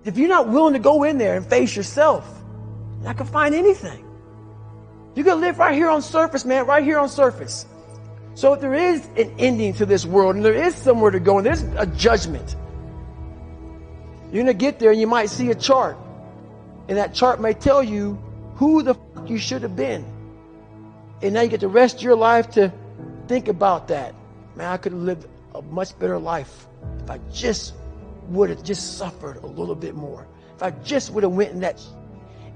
If you're not willing to go in there and face yourself, you're not going to find anything. You're going to live right here on surface, man, right here on surface. So if there is an ending to this world and there is somewhere to go and there's a judgment, you're going to get there and you might see a chart. And that chart may tell you who the fuck you should have been. And now you get the rest of your life to think about that. Man, I could have lived a much better life if I just would have just suffered a little bit more. If I just would have went in that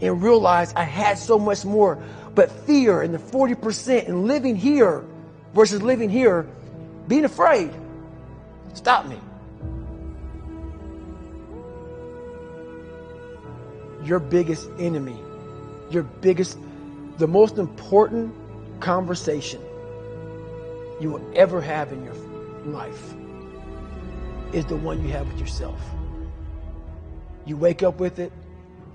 and realized I had so much more. But fear and the 40% and living here versus living here, being afraid, stop me. Your biggest enemy, the most important conversation you will ever have in your life is the one you have with yourself. You wake up with it,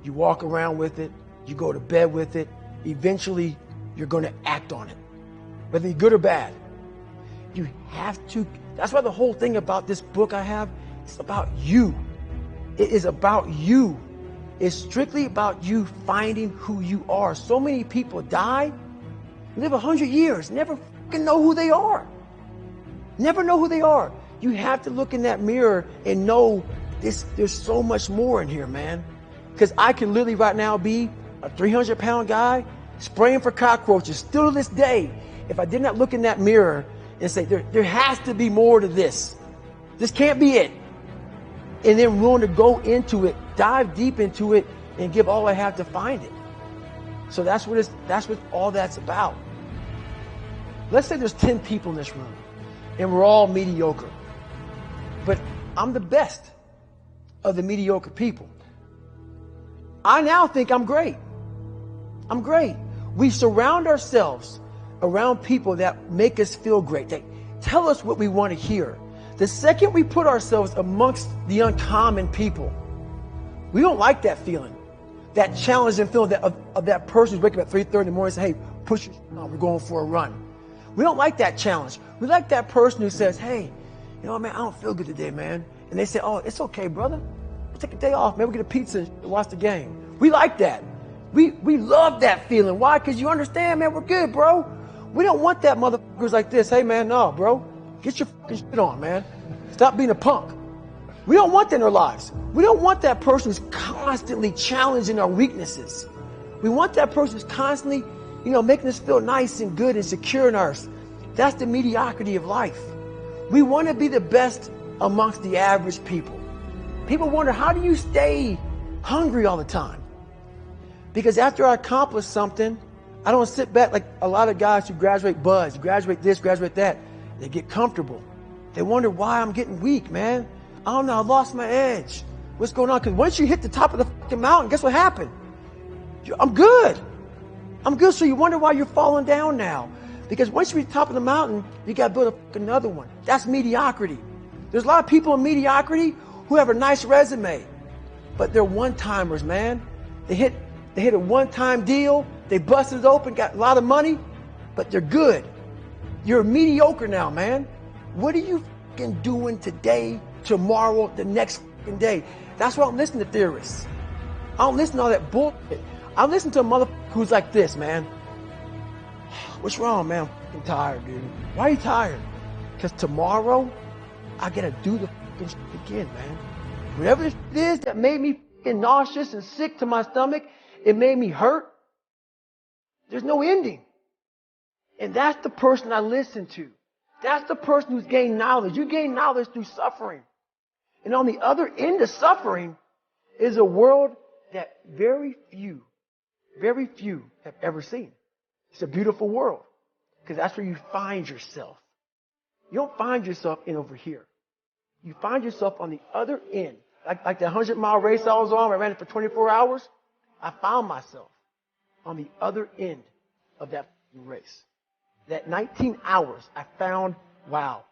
you walk around with it, you go to bed with it. Eventually, you're going to act on it, whether you're good or bad. You have to. That's why the whole thing about this book I have, it's about you. It is about you. It's strictly about you finding who you are. So many people die, live 100 years, never fucking know who they are. Never know who they are. You have to look in that mirror and know there's so much more in here, man. Because I can literally right now be a 300-pound guy spraying for cockroaches still to this day. If I did not look in that mirror and say, there has to be more to this. This can't be it. And then willing to go into it, dive deep into it, and give all I have to find it. So that's what all that's about. Let's say there's 10 people in this room, and we're all mediocre. But I'm the best of the mediocre people. I now think I'm great. I'm great. We surround ourselves around people that make us feel great. They tell us what we want to hear. The second we put ourselves amongst the uncommon people, we don't like that feeling, that challenging feeling of that person who's waking up at 3:30 in the morning and say, hey, push your on, we're going for a run. We don't like that challenge. We like that person who says, hey, you know, man, I don't feel good today, man. And they say, oh, it's okay, brother. We'll take a day off, man. We'll get a pizza and watch the game. We like that. We love that feeling. Why? Because you understand, man, we're good, bro. We don't want that motherfuckers like this. Hey, man, no, bro. Get your fucking shit on, man. Stop being a punk. We don't want that in our lives. We don't want that person who's constantly challenging our weaknesses. We want that person who's constantly, making us feel nice and good and secure in ours. That's the mediocrity of life. We want to be the best amongst the average people. People wonder, how do you stay hungry all the time? Because after I accomplish something, I don't sit back like a lot of guys who graduate buds, graduate this, graduate that. They get comfortable. They wonder why I'm getting weak, man. I don't know, I lost my edge. What's going on? Because once you hit the top of the fucking mountain, guess what happened? I'm good. I'm good. So you wonder why you're falling down now. Because once you reach the top of the mountain, you got to build another one. That's mediocrity. There's a lot of people in mediocrity who have a nice resume, but they're one-timers, man. They hit a one-time deal. They busted it open, got a lot of money, but they're good. You're mediocre now, man. What are you fucking doing today, tomorrow, the next fucking day? That's why I don't listen to theorists. I don't listen to all that bullshit. I listen to a motherfucker who's like this, man. What's wrong, man? I'm fucking tired, dude. Why are you tired? Because tomorrow, I gotta do the fucking shit again, man. Whatever this shit is that made me fucking nauseous and sick to my stomach, it made me hurt. There's no ending. And that's the person I listen to. That's the person who's gained knowledge. You gain knowledge through suffering. And on the other end of suffering is a world that very few have ever seen. It's a beautiful world because that's where you find yourself. You don't find yourself in over here. You find yourself on the other end. Like the 100-mile race I was on, I ran it for 24 hours. I found myself on the other end of that race. That 19 hours, I found, wow,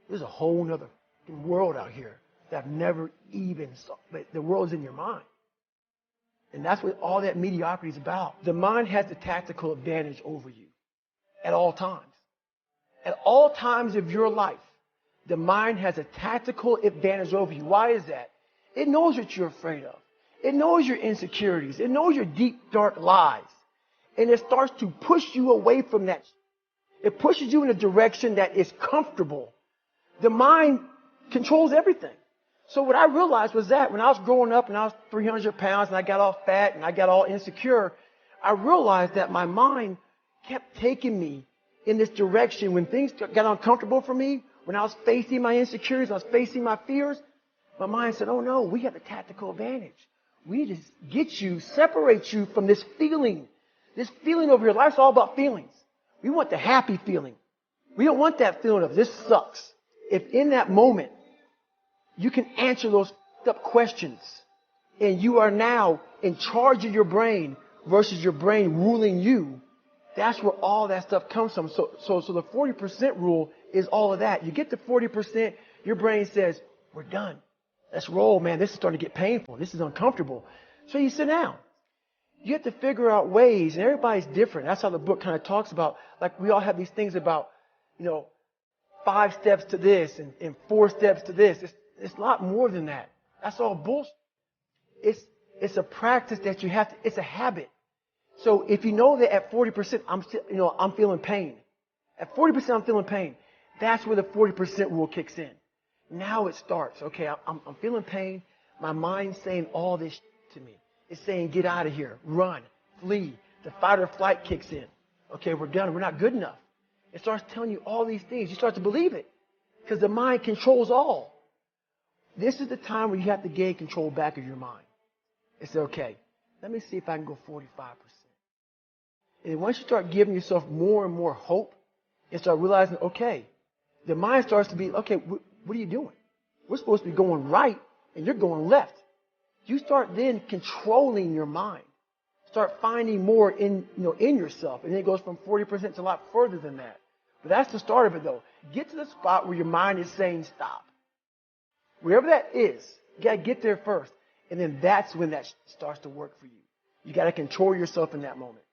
there's a whole nother world out here that I've never even saw. But the world's in your mind. And that's what all that mediocrity is about. The mind has the tactical advantage over you at all times. At all times of your life, the mind has a tactical advantage over you. Why is that? It knows what you're afraid of. It knows your insecurities. It knows your deep, dark lies. And it starts to push you away from that. It pushes you in a direction that is comfortable. The mind controls everything. So what I realized was that when I was growing up and I was 300 pounds and I got all fat and I got all insecure, I realized that my mind kept taking me in this direction. When things got uncomfortable for me, when I was facing my insecurities, I was facing my fears, my mind said, oh no, we have a tactical advantage. We need to get you, separate you from this feeling. This feeling over here. Life's all about feelings. We want the happy feeling. We don't want that feeling of this sucks. If in that moment you can answer those up questions and you are now in charge of your brain versus your brain ruling you, that's where all that stuff comes from. So the 40% rule is all of that. You get to 40%, your brain says, we're done. Let's roll, man. This is starting to get painful. This is uncomfortable. So you sit down. You have to figure out ways, and everybody's different. That's how the book kind of talks about, like we all have these things about, 5 steps to this and 4 steps to this. It's a lot more than that. That's all bullshit. It's a practice that you have to, it's a habit. So if you know that at 40%, I'm feeling pain. At 40%, I'm feeling pain. That's where the 40% rule kicks in. Now it starts. Okay, I'm feeling pain. My mind's saying all this to me. It's saying, get out of here, run, flee. The fight or flight kicks in. Okay, we're done. We're not good enough. It starts telling you all these things. You start to believe it because the mind controls all. This is the time where you have to gain control back of your mind. It's okay. Let me see if I can go 45%. And once you start giving yourself more and more hope and start realizing, okay, the mind starts to be, okay, what are you doing? We're supposed to be going right and you're going left. You start then controlling your mind. Start finding more in yourself. And then it goes from 40% to a lot further than that. But that's the start of it though. Get to the spot where your mind is saying stop. Wherever that is, you got to get there first. And then that's when that starts to work for you. You got to control yourself in that moment.